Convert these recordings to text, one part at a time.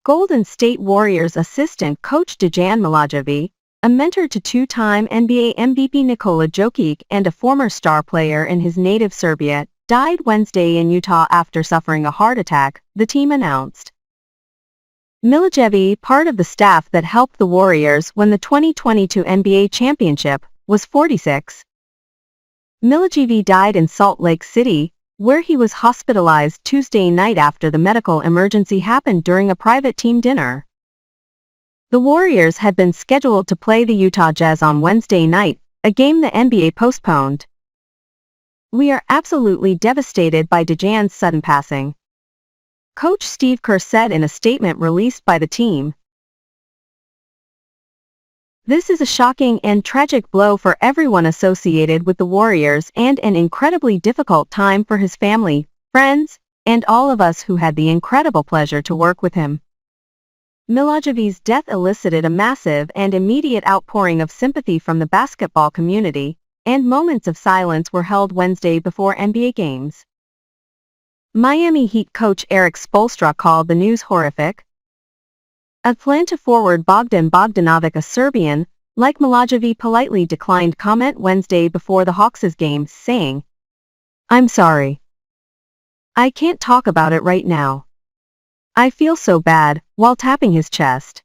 Golden State Warriors assistant coach Dejan Milojevic, a mentor to two-time NBA MVP Nikola Jokic and a former star player in his native Serbia, died Wednesday in Utah after suffering a heart attack, the team announced. Milojevic, part of the staff that helped the Warriors win the 2022 NBA championship, was 46. Milojevic died in Salt Lake City, where he was hospitalized Tuesday night after the medical emergency happened during a private team dinner. The Warriors had been scheduled to play the Utah Jazz on Wednesday night, a game the NBA postponed. "We are absolutely devastated by Dejan's sudden passing," Coach Steve Kerr said in a statement released by the team. "This is a shocking and tragic blow for everyone associated with the Warriors and an incredibly difficult time for his family, friends, and all of us who had the incredible pleasure to work with him." Milojevic's death elicited a massive and immediate outpouring of sympathy from the basketball community, and moments of silence were held Wednesday before NBA games. Miami Heat coach Erik Spoelstra called the news horrific. Atlanta forward Bogdan Bogdanovic, a Serbian, like Milojevic, politely declined comment Wednesday before the Hawks' game, saying, "I'm sorry. I can't talk about it right now. I feel so bad," while tapping his chest.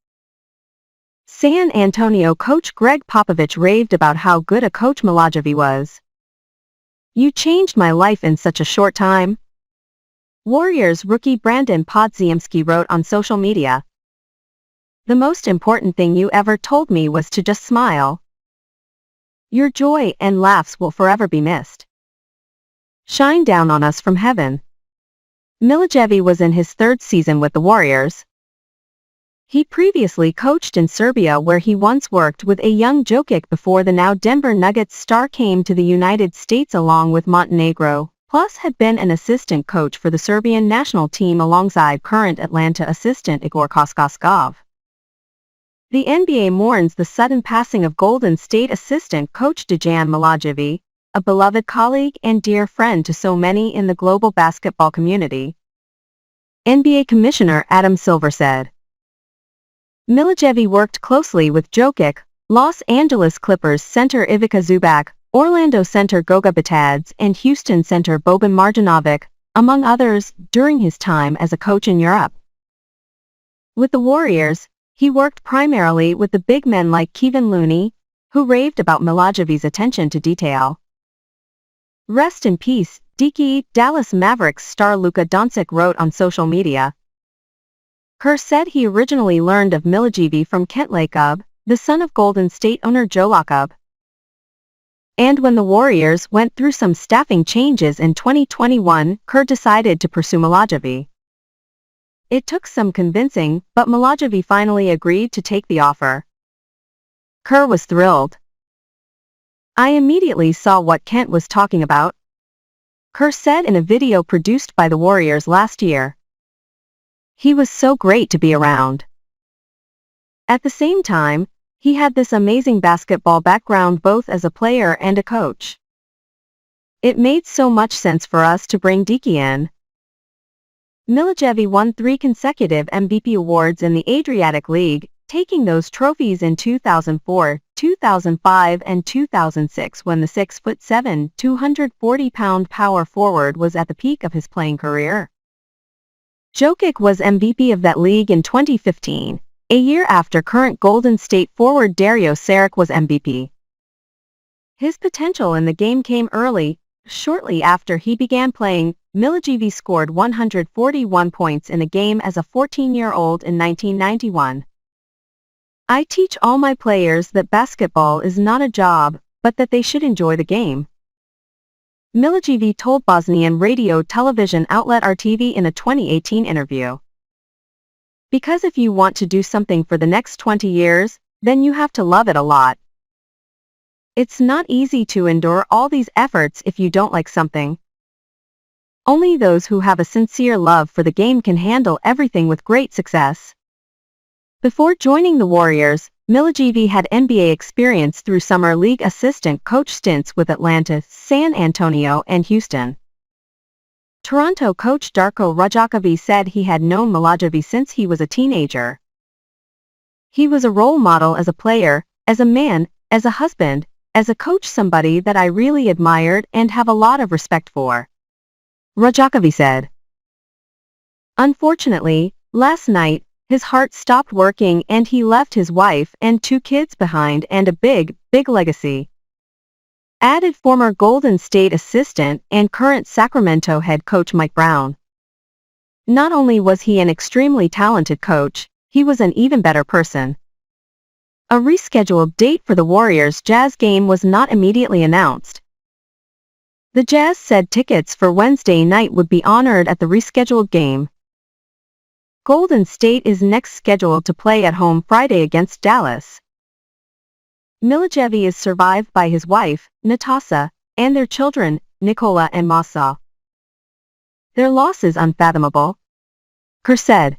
San Antonio coach Greg Popovich raved about how good a coach Milojevic was. "You changed my life in such a short time." Warriors rookie Brandon Podziemski wrote on social media, "The most important thing you ever told me was to just smile. Your joy and laughs will forever be missed. Shine down on us from heaven." Milojevic was in his third season with the Warriors. He previously coached in Serbia, where he once worked with a young Jokic before the now Denver Nuggets star came to the United States along with Montenegro, plus had been an assistant coach for the Serbian national team alongside current Atlanta assistant Igor Koskoskov. The NBA mourns the sudden passing of Golden State assistant coach Dejan Milojevic, a beloved colleague and dear friend to so many in the global basketball community. NBA Commissioner Adam Silver said, "Milojevic worked closely with Jokic, Los Angeles Clippers center Ivica Zubac, Orlando center Goga Bitadze, and Houston center Boban Marjanovic, among others, during his time as a coach in Europe. With the Warriors, he worked primarily with the big men like Kevin Looney, who raved about Milojevic's attention to detail. Rest in peace, Deke," Dallas Mavericks star Luka Doncic wrote on social media. Kerr said he originally learned of Milojevic from Kent Lacob, the son of Golden State owner Joe Lacob. And when the Warriors went through some staffing changes in 2021, Kerr decided to pursue Milojevic. "It took some convincing, but Milojevic finally agreed to take the offer. Kerr was thrilled. I immediately saw what Kent was talking about," Kerr said in a video produced by the Warriors last year. "He was so great to be around. At the same time, he had this amazing basketball background both as a player and a coach. It made so much sense for us to bring Deke in." Milojevic won 3 consecutive MVP awards in the Adriatic League, taking those trophies in 2004, 2005 and 2006 when the 6'7", 240-pound power forward was at the peak of his playing career. Jokic was MVP of that league in 2015, a year after current Golden State forward Dario Saric was MVP. His potential in the game came early. Shortly after he began playing, Milojevic scored 141 points in a game as a 14-year-old in 1991. "I teach all my players that basketball is not a job, but that they should enjoy the game," Milojevic told Bosnian radio television outlet RTV in a 2018 interview. "Because if you want to do something for the next 20 years, then you have to love it a lot. It's not easy to endure all these efforts if you don't like something. Only those who have a sincere love for the game can handle everything with great success." Before joining the Warriors, Milojevic had NBA experience through summer league assistant coach stints with Atlanta, San Antonio, and Houston. Toronto coach Darko Rajakovic said he had known Milojevic since he was a teenager. He was a role model as a player, as a man, as a husband, as a coach, somebody that I really admired and have a lot of respect for, Rajakovic said. Unfortunately, last night, his heart stopped working and he left his wife and 2 kids behind and a big legacy, added former Golden State assistant and current Sacramento head coach Mike Brown. Not only was he an extremely talented coach, he was an even better person. A rescheduled date for the Warriors-Jazz game was not immediately announced. The Jazz said tickets for Wednesday night would be honored at the rescheduled game. Golden State is next scheduled to play at home Friday against Dallas. Milojevic is survived by his wife, Natasha, and their children, Nikola and Masa. Their loss is unfathomable, Kerr said.